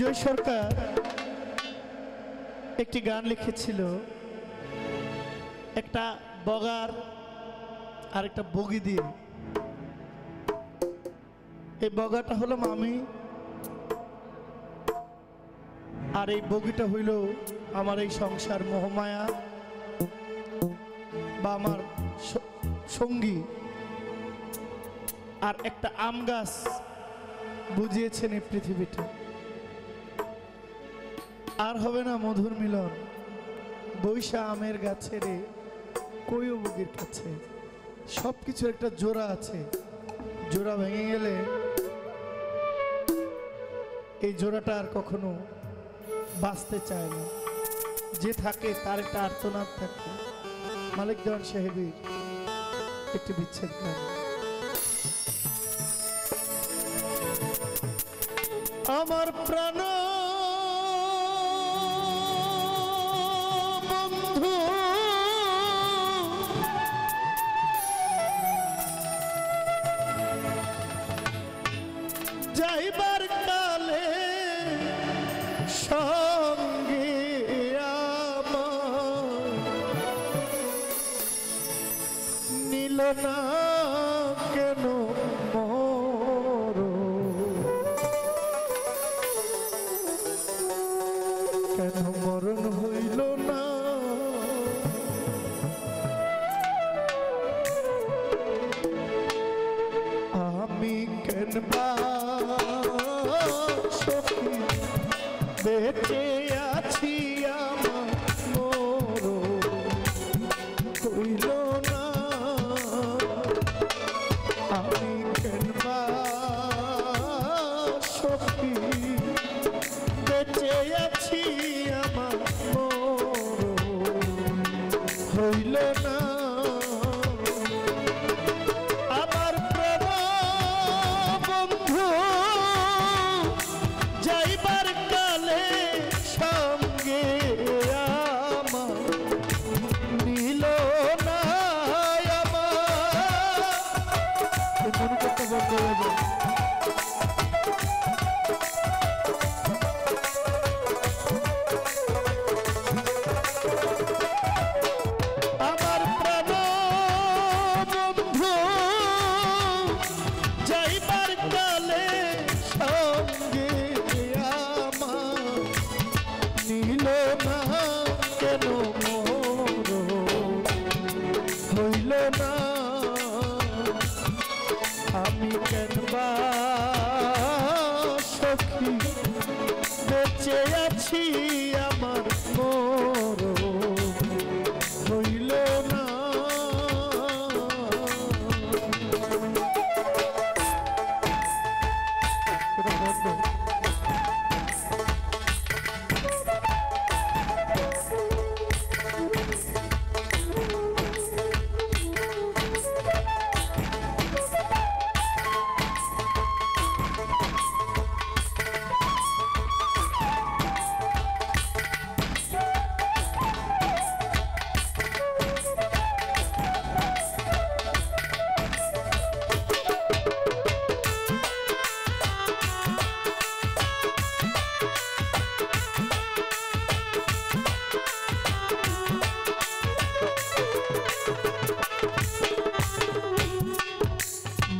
বিজয় সরকার একটি গান লিখেছিল, একটা বগার আর একটা বগি দিয়ে। এই বগাটা হলাম আমি, আর এই বগিটা হইল আমার এই সংসার মোহমায়া বা আমার সঙ্গী। আর একটা আম গাছ বুঝিয়েছেন এই পৃথিবীটা। আর হবে না মধুর মিলন বৈশা আমের গাছের কইও বগির কাছে। সবকিছুর একটা জোড়া আছে, জোড়া ভেঙে গেলে এই জোড়াটা আর কখনো বাঁচতে চায় না। যে থাকে তার একটা আর্তনাদ থাকে। মালিক দেওয়ান সাহেবের একটি বিচ্ছেদ গান। আমার প্রাণ বন্ধু যাইবার কালে সঙ্গে আমার নিল না কেন কেন মরণ হইল না। আমি কেন সখী বেঁচে আছি, আমার মরণ হইল না। আমি কেন সখী বেঁচে আছি, আমার মরণ হইল না। আমার প্রাণ বন্ধু যাইবার কালে সঙ্গে আমার নিল না। আমার মনে করতে বন্ধ হয়ে যায়। আমি কেন সখী বেঁচে আছি, আমার মরণ হইল না।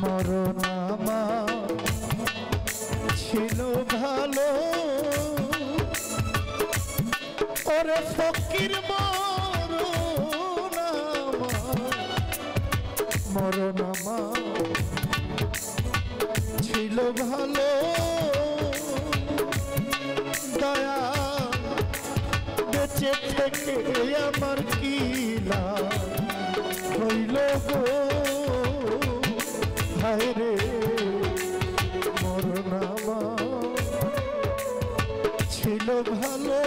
মরণ আমার ছিল ভালো, ওরে ফকির মরণ আমার ছিল ভালো। দয়া বেঁচে থেকে আমার কি লাভ হইল গো ভাইরে। মরণ আমার ছিল ভালো,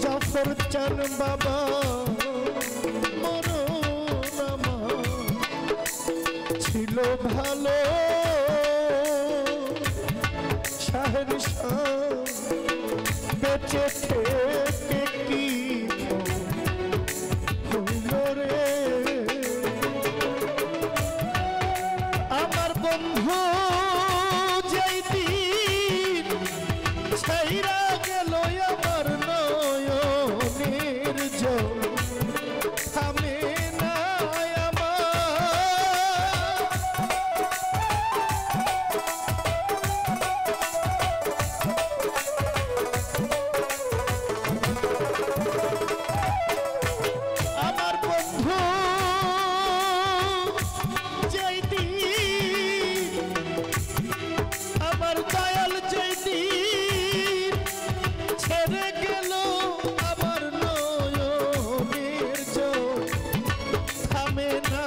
জাফর চান বাবা মরণ আমার ছিল ভালো। শাহের বেঁচে থেকে কি হইল রে। আমার বন্ধু যেই ছাইরা গেল আমার নয়নের জল থামে না আমার বন্ধু যেদিন আমার দয়াল যেদিন ছেড়ে গেল আমার নয়নের জল থামে না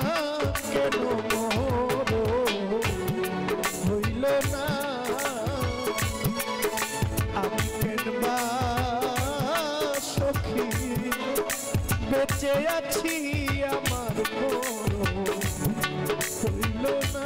কেন মোর হইল না আমি কেনবা সখী বেঁচে আছি আমার হইল না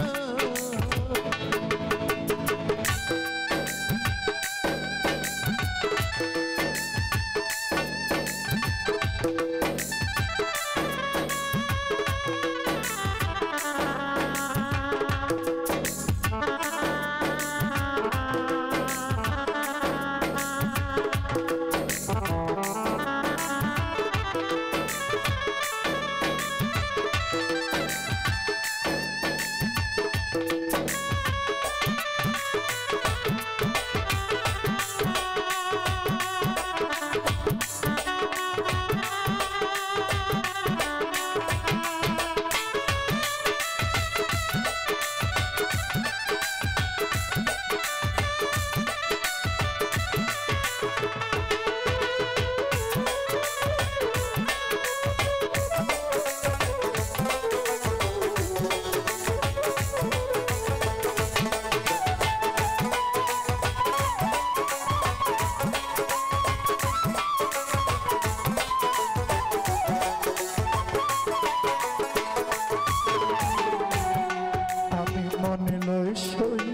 মনে লয় সই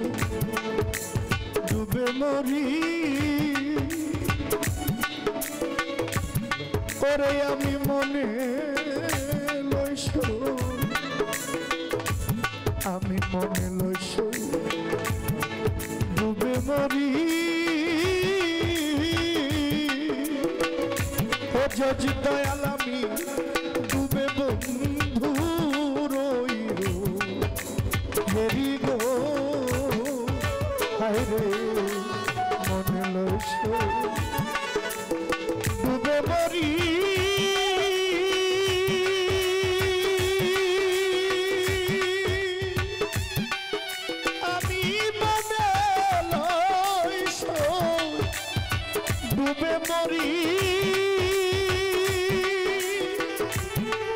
ডুবে মরি ওরে আমি মনে লয় সই আমি মনে লয় সই ডুবে মরি ও যদি দয়াল আমি ডুবে বন্ধু রইরো হেরি গো হায় রে মনে লইস ডুবে মরি আমি মনে লইস ডুবে মরি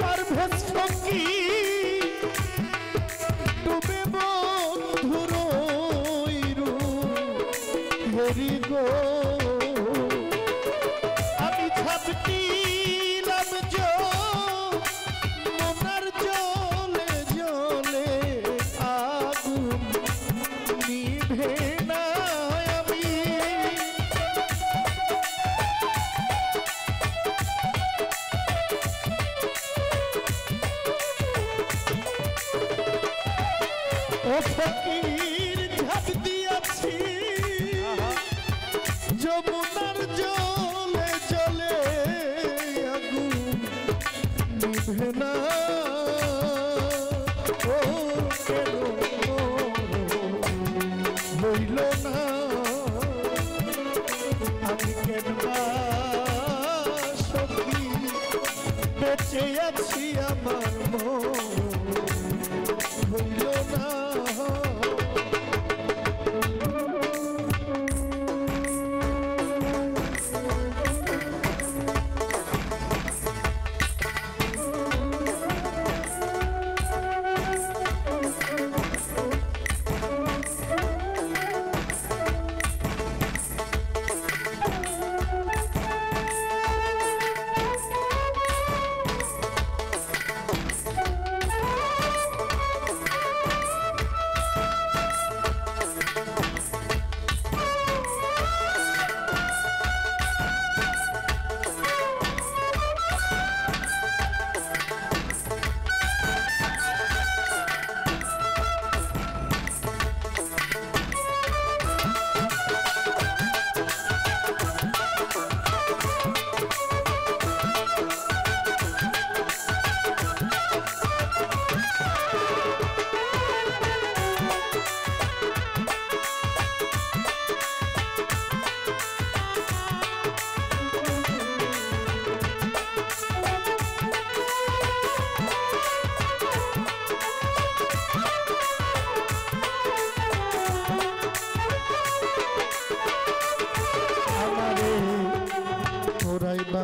আর ভেস ফকি ডুবে বন্ধুর হেরি গো আমি ছাপটিলাম মনার জলে জলে আগুন নিভে না আমি ও ফকির ঝাঁপ দিয়াছি যমুনার জলে জলে আগুন নিভে না ও কেন হইল না আমি কেনবা সখী বেঁচে আছি আমার হইল না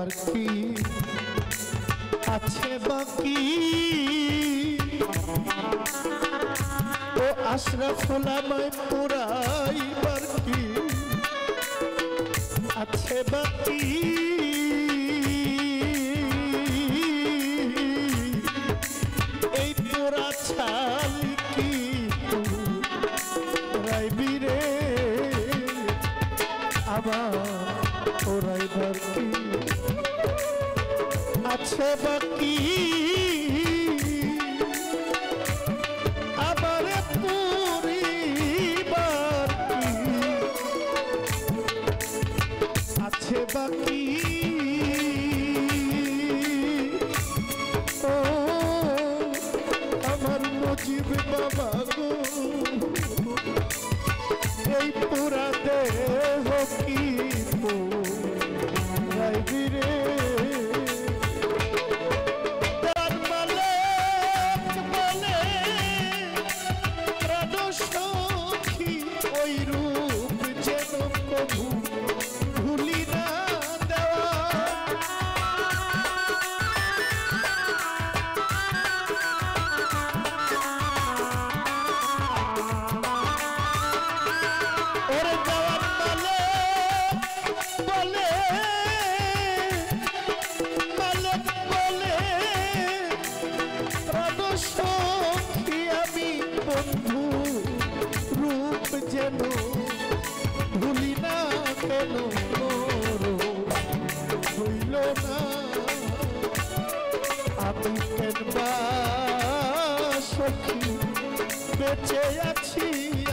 আর কি আছে বাকি ও আশরাফুল আমায় পুরাইবার কি আছে বাকি এই পোড়া ছাল কি রাইবি রে আবার পুরাইবার কি আছে বাকি আবার পুরিবার কি আছে বাকি ও আমার মুজিব বাবা গো এই পুরা দেহ কি পুরাইবি রে ভুলি না কেন হইল না আমি কেনবা সখী বেঁচে আছি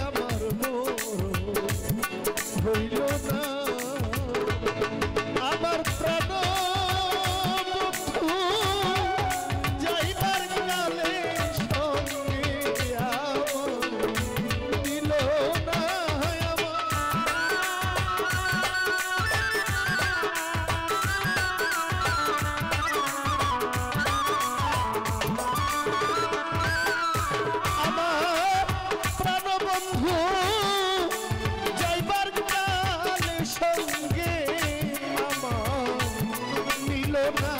আমার হইল না আমার প্রাণ বন্ধু যাইবার কালে সঙ্গে আমার দিল না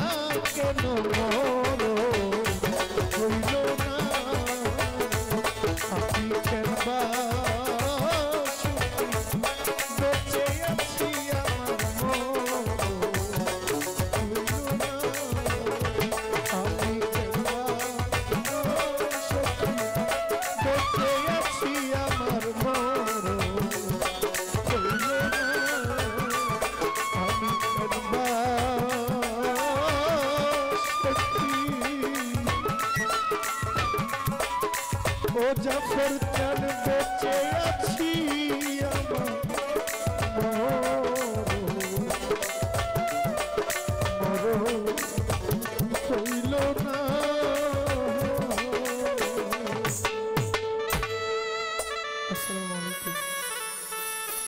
ও জাফর চান বেঁচে আছি